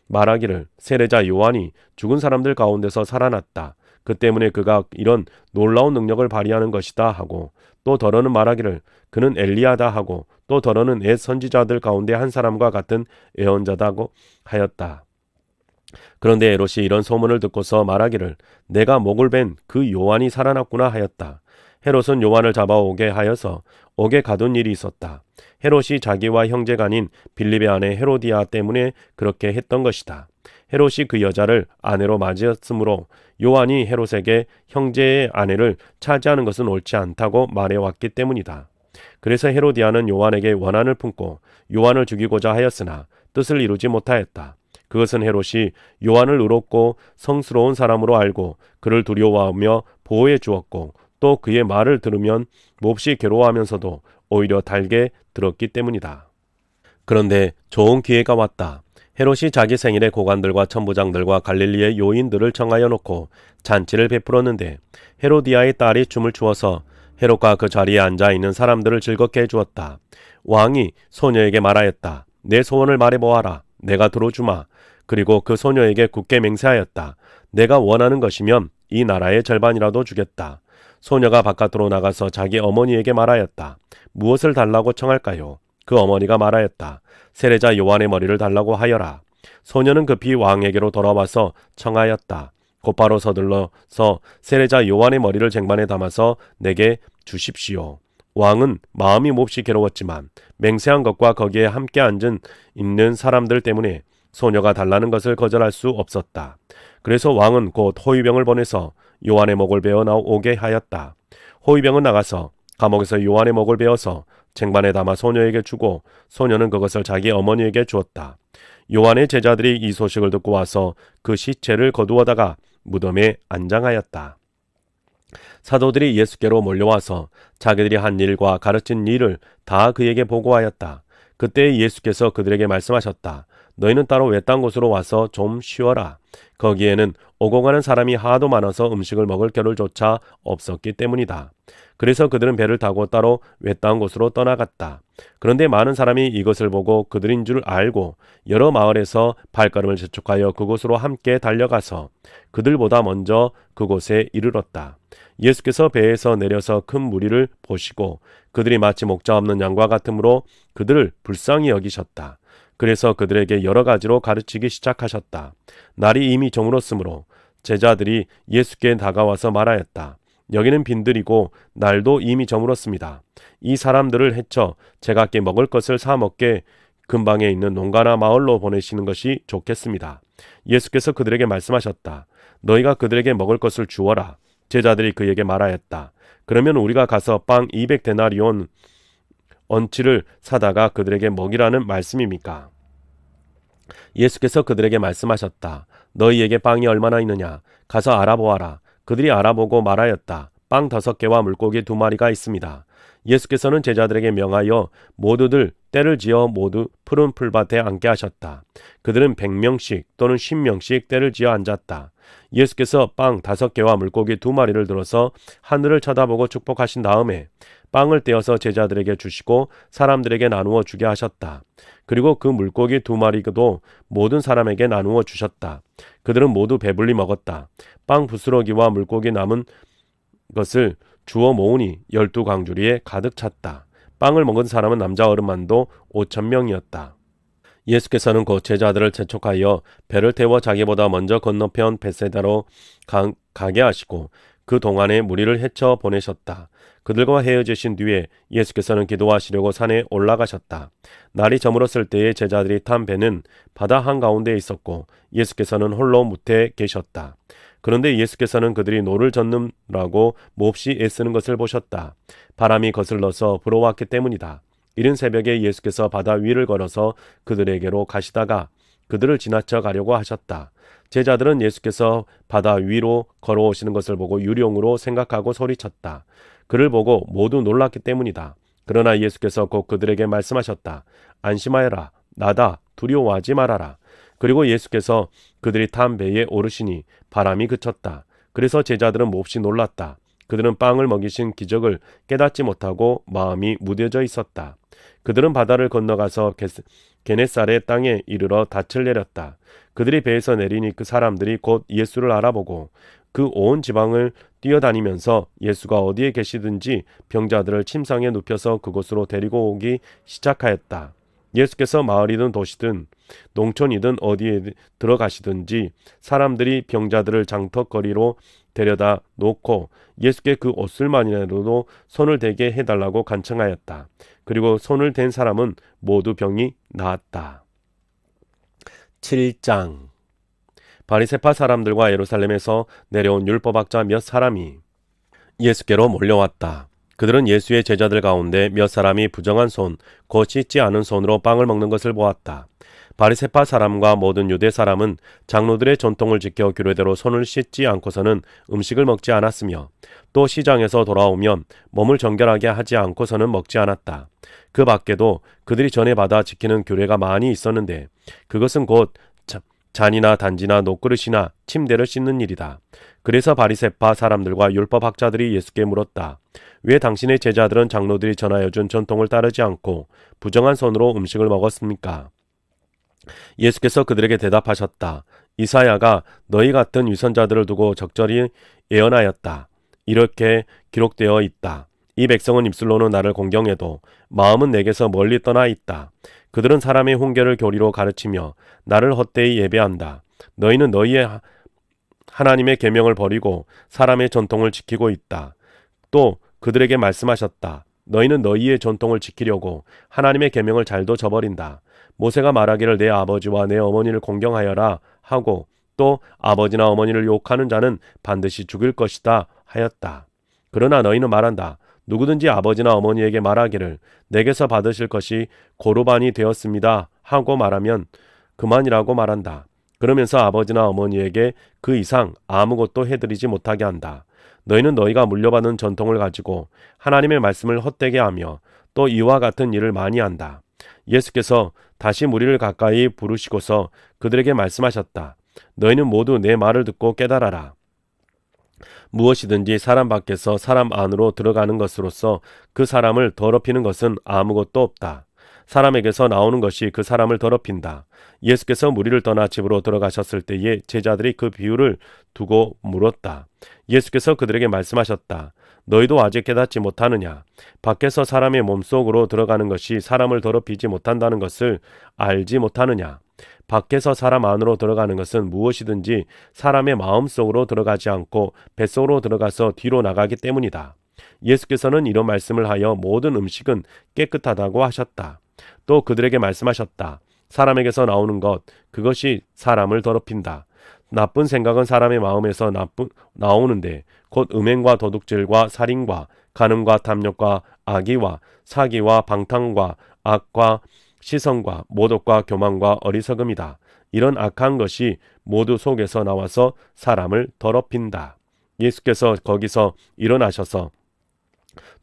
말하기를 세례자 요한이 죽은 사람들 가운데서 살아났다. 그 때문에 그가 이런 놀라운 능력을 발휘하는 것이다 하고 또 더러는 말하기를 그는 엘리야다 하고 또 더러는 옛 선지자들 가운데 한 사람과 같은 예언자다고 하였다. 그런데 헤롯이 이런 소문을 듣고서 말하기를 내가 목을 벤 그 요한이 살아났구나 하였다. 헤롯은 요한을 잡아오게 하여서 옥에 가둔 일이 있었다. 헤롯이 자기와 형제가 아닌 빌립의 아내 헤로디아 때문에 그렇게 했던 것이다. 헤롯이 그 여자를 아내로 맞이했으므로 요한이 헤롯에게 형제의 아내를 차지하는 것은 옳지 않다고 말해왔기 때문이다. 그래서 헤로디아는 요한에게 원한을 품고 요한을 죽이고자 하였으나 뜻을 이루지 못하였다. 그것은 헤롯이 요한을 의롭고 성스러운 사람으로 알고 그를 두려워하며 보호해 주었고 또 그의 말을 들으면 몹시 괴로워하면서도 오히려 달게 들었기 때문이다. 그런데 좋은 기회가 왔다. 헤롯이 자기 생일에 고관들과 천부장들과 갈릴리의 요인들을 청하여 놓고 잔치를 베풀었는데 헤로디아의 딸이 춤을 추어서 헤롯과 그 자리에 앉아 있는 사람들을 즐겁게 해주었다. 왕이 소녀에게 말하였다. 내 소원을 말해보아라. 내가 들어주마. 그리고 그 소녀에게 굳게 맹세하였다. 내가 원하는 것이면 이 나라의 절반이라도 주겠다. 소녀가 바깥으로 나가서 자기 어머니에게 말하였다. 무엇을 달라고 청할까요? 그 어머니가 말하였다. 세례자 요한의 머리를 달라고 하여라. 소녀는 급히 왕에게로 돌아와서 청하였다. 곧바로 서둘러서 세례자 요한의 머리를 쟁반에 담아서 내게 주십시오. 왕은 마음이 몹시 괴로웠지만 맹세한 것과 거기에 함께 앉은 있는 사람들 때문에 소녀가 달라는 것을 거절할 수 없었다. 그래서 왕은 곧 호위병을 보내서 요한의 목을 베어 나오게 하였다. 호위병은 나가서 감옥에서 요한의 목을 베어서 쟁반에 담아 소녀에게 주고 소녀는 그것을 자기 어머니에게 주었다. 요한의 제자들이 이 소식을 듣고 와서 그 시체를 거두어다가 무덤에 안장하였다. 사도들이 예수께로 몰려와서 자기들이 한 일과 가르친 일을 다 그에게 보고하였다. 그때 예수께서 그들에게 말씀하셨다. 너희는 따로 외딴 곳으로 와서 좀 쉬어라. 거기에는 오고 가는 사람이 하도 많아서 음식을 먹을 겨를조차 없었기 때문이다. 그래서 그들은 배를 타고 따로 외딴 곳으로 떠나갔다. 그런데 많은 사람이 이것을 보고 그들인 줄 알고 여러 마을에서 발걸음을 재촉하여 그곳으로 함께 달려가서 그들보다 먼저 그곳에 이르렀다. 예수께서 배에서 내려서 큰 무리를 보시고 그들이 마치 목자 없는 양과 같으므로 그들을 불쌍히 여기셨다. 그래서 그들에게 여러 가지로 가르치기 시작하셨다. 날이 이미 저물었으므로 제자들이 예수께 다가와서 말하였다. 여기는 빈들이고 날도 이미 저물었습니다. 이 사람들을 해쳐 제각기 먹을 것을 사 먹게 근방에 있는 농가나 마을로 보내시는 것이 좋겠습니다. 예수께서 그들에게 말씀하셨다. 너희가 그들에게 먹을 것을 주어라. 제자들이 그에게 말하였다. 그러면 우리가 가서 빵 200데나리온 언치를 사다가 그들에게 먹이라는 말씀입니까? 예수께서 그들에게 말씀하셨다. 너희에게 빵이 얼마나 있느냐? 가서 알아보아라. 그들이 알아보고 말하였다. 빵 5개와 물고기 2마리가 있습니다. 예수께서는 제자들에게 명하여 모두들 떼를 지어 모두 푸른 풀밭에 앉게 하셨다. 그들은 100명씩 또는 10명씩 떼를 지어 앉았다. 예수께서 빵 5개와 물고기 2마리를 들어서 하늘을 쳐다보고 축복하신 다음에 빵을 떼어서 제자들에게 주시고 사람들에게 나누어 주게 하셨다. 그리고 그 물고기 2마리도 모든 사람에게 나누어 주셨다. 그들은 모두 배불리 먹었다. 빵 부스러기와 물고기 남은 것을 주워 모으니 12광주리에 가득 찼다. 빵을 먹은 사람은 남자 어른만도 5,000명이었다. 예수께서는 곧 제자들을 재촉하여 배를 태워 자기보다 먼저 건너편 벳세다로 가게 하시고 그 동안에 무리를 헤쳐 보내셨다. 그들과 헤어지신 뒤에 예수께서는 기도하시려고 산에 올라가셨다. 날이 저물었을 때에 제자들이 탄 배는 바다 한가운데에 있었고 예수께서는 홀로 무태에 계셨다. 그런데 예수께서는 그들이 노를 젓느라고 몹시 애쓰는 것을 보셨다. 바람이 거슬러서 불어왔기 때문이다. 이른 새벽에 예수께서 바다 위를 걸어서 그들에게로 가시다가 그들을 지나쳐 가려고 하셨다. 제자들은 예수께서 바다 위로 걸어오시는 것을 보고 유령으로 생각하고 소리쳤다. 그를 보고 모두 놀랐기 때문이다. 그러나 예수께서 곧 그들에게 말씀하셨다. 안심하여라. 나다. 두려워하지 말아라. 그리고 예수께서 그들이 탄 배에 오르시니 바람이 그쳤다. 그래서 제자들은 몹시 놀랐다. 그들은 빵을 먹이신 기적을 깨닫지 못하고 마음이 무뎌져 있었다. 그들은 바다를 건너가서 게네사렛 땅에 이르러 닻을 내렸다. 그들이 배에서 내리니 그 사람들이 곧 예수를 알아보고 그 온 지방을 뛰어다니면서 예수가 어디에 계시든지 병자들을 침상에 눕혀서 그곳으로 데리고 오기 시작하였다. 예수께서 마을이든 도시든 농촌이든 어디에 들어가시든지 사람들이 병자들을 장터거리로 데려다 놓고 예수께 그 옷을만이라도 손을 대게 해달라고 간청하였다. 그리고 손을 댄 사람은 모두 병이 나았다. 7장 바리새파 사람들과 예루살렘에서 내려온 율법학자 몇 사람이 예수께로 몰려왔다. 그들은 예수의 제자들 가운데 몇 사람이 부정한 손, 곧 씻지 않은 손으로 빵을 먹는 것을 보았다. 바리새파 사람과 모든 유대 사람은 장로들의 전통을 지켜 규례대로 손을 씻지 않고서는 음식을 먹지 않았으며 또 시장에서 돌아오면 몸을 정결하게 하지 않고서는 먹지 않았다. 그 밖에도 그들이 전에 받아 지키는 규례가 많이 있었는데 그것은 곧 잔이나 단지나 녹그릇이나 침대를 씻는 일이다. 그래서 바리새파 사람들과 율법학자들이 예수께 물었다. 왜 당신의 제자들은 장로들이 전하여 준 전통을 따르지 않고 부정한 손으로 음식을 먹었습니까? 예수께서 그들에게 대답하셨다. 이사야가 너희 같은 위선자들을 두고 적절히 예언하였다. 이렇게 기록되어 있다. 이 백성은 입술로는 나를 공경해도 마음은 내게서 멀리 떠나 있다. 그들은 사람의 훈계를 교리로 가르치며 나를 헛되이 예배한다. 너희는 너희의 하나님의 계명을 버리고 사람의 전통을 지키고 있다. 또 그들에게 말씀하셨다. 너희는 너희의 전통을 지키려고 하나님의 계명을 잘도 저버린다. 모세가 말하기를 내 아버지와 내 어머니를 공경하여라 하고 또 아버지나 어머니를 욕하는 자는 반드시 죽일 것이다 하였다. 그러나 너희는 말한다. 누구든지 아버지나 어머니에게 말하기를 내게서 받으실 것이 고르반이 되었습니다 하고 말하면 그만이라고 말한다. 그러면서 아버지나 어머니에게 그 이상 아무것도 해드리지 못하게 한다. 너희는 너희가 물려받은 전통을 가지고 하나님의 말씀을 헛되게 하며 또 이와 같은 일을 많이 한다. 예수께서 다시 무리를 가까이 부르시고서 그들에게 말씀하셨다. 너희는 모두 내 말을 듣고 깨달아라. 무엇이든지 사람 밖에서 사람 안으로 들어가는 것으로서 그 사람을 더럽히는 것은 아무것도 없다. 사람에게서 나오는 것이 그 사람을 더럽힌다. 예수께서 무리를 떠나 집으로 들어가셨을 때에 제자들이 그 비유를 두고 물었다. 예수께서 그들에게 말씀하셨다. 너희도 아직 깨닫지 못하느냐? 밖에서 사람의 몸속으로 들어가는 것이 사람을 더럽히지 못한다는 것을 알지 못하느냐? 밖에서 사람 안으로 들어가는 것은 무엇이든지 사람의 마음속으로 들어가지 않고 뱃속으로 들어가서 뒤로 나가기 때문이다. 예수께서는 이런 말씀을 하여 모든 음식은 깨끗하다고 하셨다. 또 그들에게 말씀하셨다. 사람에게서 나오는 것, 그것이 사람을 더럽힌다. 나쁜 생각은 사람의 마음에서 나오는데 곧 음행과 도둑질과 살인과 간음과 탐욕과 악의와 사기와 방탕과 악과 시선과 모독과 교만과 어리석음이다. 이런 악한 것이 모두 속에서 나와서 사람을 더럽힌다. 예수께서 거기서 일어나셔서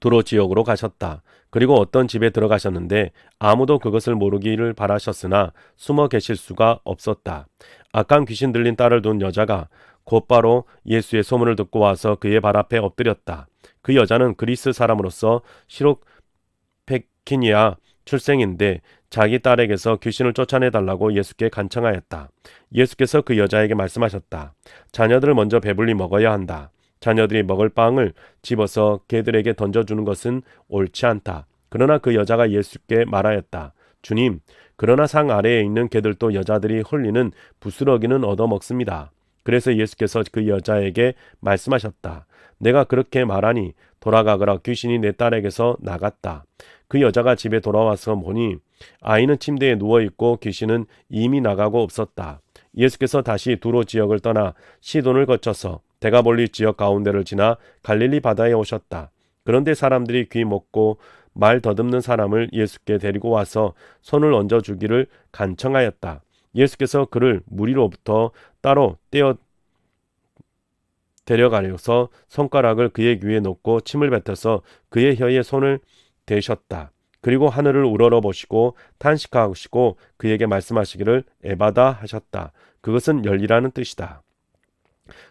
두로 지역으로 가셨다. 그리고 어떤 집에 들어가셨는데 아무도 그것을 모르기를 바라셨으나 숨어 계실 수가 없었다. 악한 귀신 들린 딸을 둔 여자가 곧바로 예수의 소문을 듣고 와서 그의 발 앞에 엎드렸다. 그 여자는 그리스 사람으로서 시로페키니아 출생인데 자기 딸에게서 귀신을 쫓아내달라고 예수께 간청하였다. 예수께서 그 여자에게 말씀하셨다. 자녀들을 먼저 배불리 먹어야 한다. 자녀들이 먹을 빵을 집어서 개들에게 던져주는 것은 옳지 않다. 그러나 그 여자가 예수께 말하였다. 주님, 그러나 상 아래에 있는 개들도 여자들이 흘리는 부스러기는 얻어먹습니다. 그래서 예수께서 그 여자에게 말씀하셨다. 내가 그렇게 말하니 돌아가거라. 귀신이 내 딸에게서 나갔다. 그 여자가 집에 돌아와서 보니 아이는 침대에 누워있고 귀신은 이미 나가고 없었다. 예수께서 다시 두로 지역을 떠나 시돈을 거쳐서 데가볼리 지역 가운데를 지나 갈릴리 바다에 오셨다. 그런데 사람들이 귀 먹고 말 더듬는 사람을 예수께 데리고 와서 손을 얹어 주기를 간청하였다. 예수께서 그를 무리로부터 따로 데려가려서 손가락을 그의 귀에 놓고 침을 뱉어서 그의 혀에 손을 대셨다. 그리고 하늘을 우러러 보시고 탄식하시고 그에게 말씀하시기를 에바다 하셨다. 그것은 열리라는 뜻이다.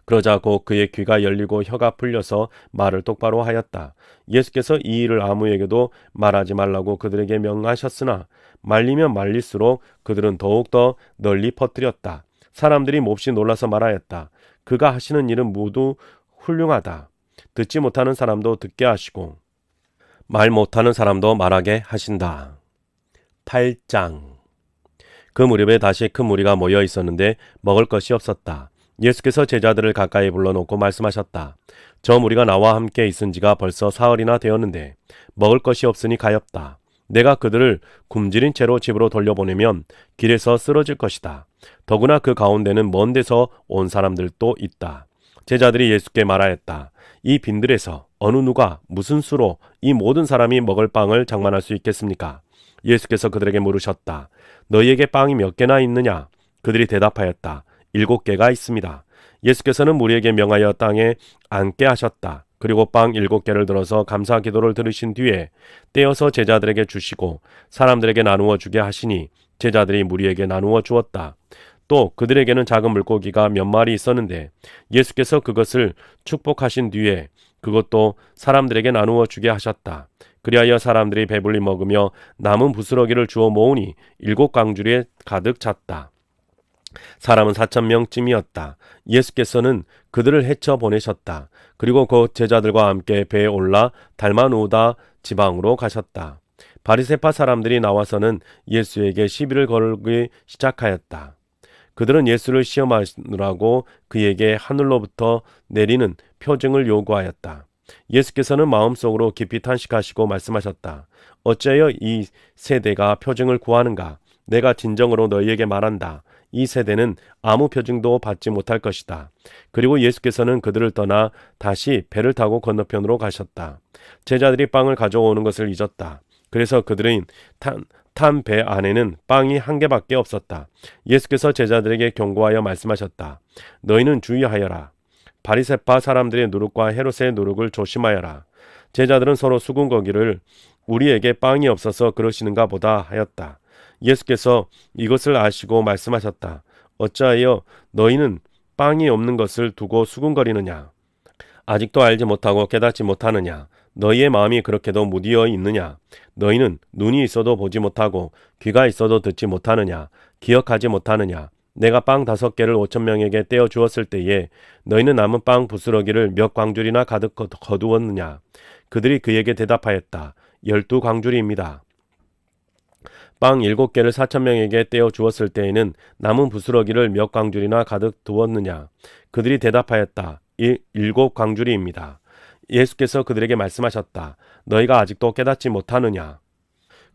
그러자 곧 그의 귀가 열리고 혀가 풀려서 말을 똑바로 하였다. 예수께서 이 일을 아무에게도 말하지 말라고 그들에게 명하셨으나 말리면 말릴수록 그들은 더욱더 널리 퍼뜨렸다. 사람들이 몹시 놀라서 말하였다. 그가 하시는 일은 모두 훌륭하다. 듣지 못하는 사람도 듣게 하시고 말 못하는 사람도 말하게 하신다. 8장. 그 무렵에 다시 큰 무리가 모여 있었는데 먹을 것이 없었다. 예수께서 제자들을 가까이 불러놓고 말씀하셨다. 저 무리가 나와 함께 있은 지가 벌써 사흘이나 되었는데 먹을 것이 없으니 가엾다. 내가 그들을 굶주린 채로 집으로 돌려보내면 길에서 쓰러질 것이다. 더구나 그 가운데는 먼 데서 온 사람들도 있다. 제자들이 예수께 말하였다. 이 빈들에서 어느 누가 무슨 수로 이 모든 사람이 먹을 빵을 장만할 수 있겠습니까? 예수께서 그들에게 물으셨다. 너희에게 빵이 몇 개나 있느냐? 그들이 대답하였다. 7개가 있습니다. 예수께서는 무리에게 명하여 땅에 앉게 하셨다. 그리고 빵 7개를 들어서 감사 기도를 들으신 뒤에 떼어서 제자들에게 주시고 사람들에게 나누어 주게 하시니 제자들이 무리에게 나누어 주었다. 또 그들에게는 작은 물고기가 몇 마리 있었는데 예수께서 그것을 축복하신 뒤에 그것도 사람들에게 나누어 주게 하셨다. 그리하여 사람들이 배불리 먹으며 남은 부스러기를 주워 모으니 7강줄에 가득 찼다. 사람은 4,000명쯤이었다. 예수께서는 그들을 헤쳐 보내셨다. 그리고 곧 제자들과 함께 배에 올라 달마누다 지방으로 가셨다. 바리새파 사람들이 나와서는 예수에게 시비를 걸기 시작하였다. 그들은 예수를 시험하느라고 그에게 하늘로부터 내리는 표징을 요구하였다. 예수께서는 마음속으로 깊이 탄식하시고 말씀하셨다. 어찌하여 이 세대가 표징을 구하는가? 내가 진정으로 너희에게 말한다. 이 세대는 아무 표징도 받지 못할 것이다. 그리고 예수께서는 그들을 떠나 다시 배를 타고 건너편으로 가셨다. 제자들이 빵을 가져오는 것을 잊었다. 그래서 그들은 탄 배 안에는 빵이 1개밖에 없었다. 예수께서 제자들에게 경고하여 말씀하셨다. 너희는 주의하여라. 바리새파 사람들의 누룩과 헤롯의 누룩을 조심하여라. 제자들은 서로 수군거기를 우리에게 빵이 없어서 그러시는가 보다 하였다. 예수께서 이것을 아시고 말씀하셨다. 어찌하여 너희는 빵이 없는 것을 두고 수군거리느냐? 아직도 알지 못하고 깨닫지 못하느냐? 너희의 마음이 그렇게도 무디어 있느냐? 너희는 눈이 있어도 보지 못하고 귀가 있어도 듣지 못하느냐? 기억하지 못하느냐? 내가 빵 5개를 5,000명에게 떼어 주었을 때에 너희는 남은 빵 부스러기를 몇 광줄이나 가득 거두었느냐? 그들이 그에게 대답하였다. 12광줄이입니다. 빵 7개를 4,000명에게 떼어 주었을 때에는 남은 부스러기를 몇 광줄이나 가득 두었느냐? 그들이 대답하였다. 7광줄이입니다. 예수께서 그들에게 말씀하셨다. 너희가 아직도 깨닫지 못하느냐?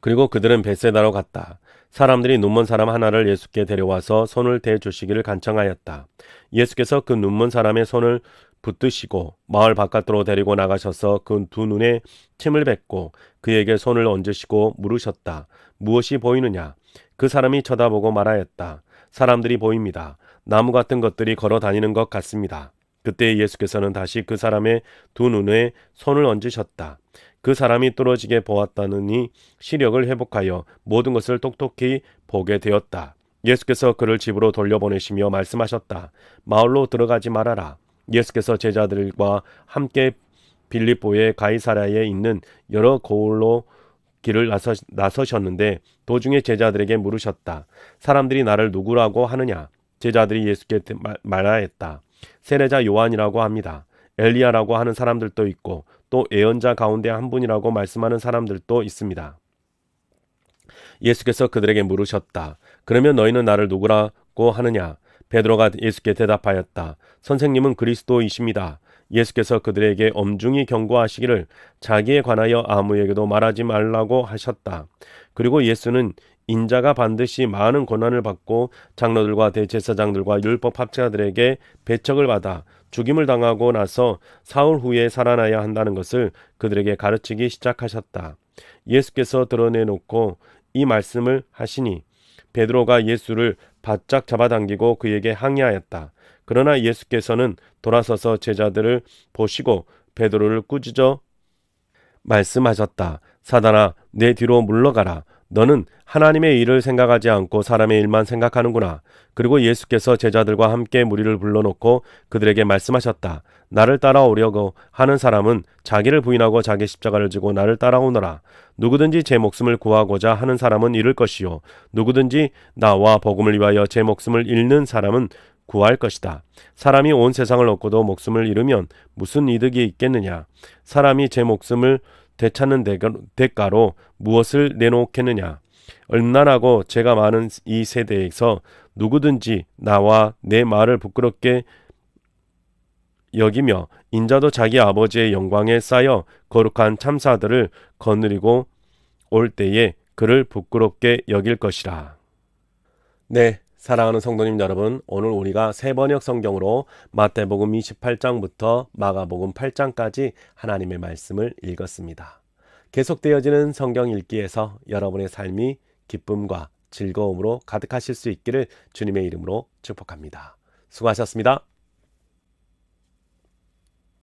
그리고 그들은 벳세다로 갔다. 사람들이 눈먼 사람 하나를 예수께 데려와서 손을 대주시기를 간청하였다. 예수께서 그 눈먼 사람의 손을 붙드시고 마을 바깥으로 데리고 나가셔서 그 두 눈에 침을 뱉고 그에게 손을 얹으시고 물으셨다. 무엇이 보이느냐? 그 사람이 쳐다보고 말하였다. 사람들이 보입니다. 나무 같은 것들이 걸어 다니는 것 같습니다. 그때 예수께서는 다시 그 사람의 두 눈에 손을 얹으셨다. 그 사람이 뚫어지게 보았다느니 시력을 회복하여 모든 것을 똑똑히 보게 되었다. 예수께서 그를 집으로 돌려보내시며 말씀하셨다. 마을로 들어가지 말아라. 예수께서 제자들과 함께 빌립보의 가이사랴에 있는 여러 고을로 길을 나서셨는데 도중에 제자들에게 물으셨다. 사람들이 나를 누구라고 하느냐? 제자들이 예수께 말하였다. 세례자 요한이라고 합니다. 엘리야라고 하는 사람들도 있고 또 예언자 가운데 한 분이라고 말씀하는 사람들도 있습니다. 예수께서 그들에게 물으셨다. 그러면 너희는 나를 누구라고 하느냐? 베드로가 예수께 대답하였다. 선생님은 그리스도이십니다. 예수께서 그들에게 엄중히 경고하시기를 자기에 관하여 아무에게도 말하지 말라고 하셨다. 그리고 예수는 인자가 반드시 많은 고난을 받고 장로들과 대제사장들과 율법 학자들에게 배척을 받아 죽임을 당하고 나서 사흘 후에 살아나야 한다는 것을 그들에게 가르치기 시작하셨다. 예수께서 드러내놓고 이 말씀을 하시니 베드로가 예수를 바짝 잡아당기고 그에게 항의하였다. 그러나 예수께서는 돌아서서 제자들을 보시고 베드로를 꾸짖어 말씀하셨다. 사단아, 내 뒤로 물러가라. 너는 하나님의 일을 생각하지 않고 사람의 일만 생각하는구나. 그리고 예수께서 제자들과 함께 무리를 불러놓고 그들에게 말씀하셨다. 나를 따라오려고 하는 사람은 자기를 부인하고 자기 십자가를 지고 나를 따라오너라. 누구든지 제 목숨을 구하고자 하는 사람은 잃을 것이요 누구든지 나와 복음을 위하여 제 목숨을 잃는 사람은 구할 것이다. 사람이 온 세상을 얻고도 목숨을 잃으면 무슨 이득이 있겠느냐? 사람이 제 목숨을 되찾는 대가로 무엇을 내놓겠느냐? 얼마나고 제가 많은 이 세대에서 누구든지 나와 내 말을 부끄럽게 여기며 인자도 자기 아버지의 영광에 쌓여 거룩한 참사들을 거느리고 올 때에 그를 부끄럽게 여길 것이라. 네, 사랑하는 성도님 여러분, 오늘 우리가 세번역 성경으로 마태복음 28장부터 마가복음 8장까지 하나님의 말씀을 읽었습니다. 계속되어지는 성경 읽기에서 여러분의 삶이 기쁨과 즐거움으로 가득하실 수 있기를 주님의 이름으로 축복합니다. 수고하셨습니다.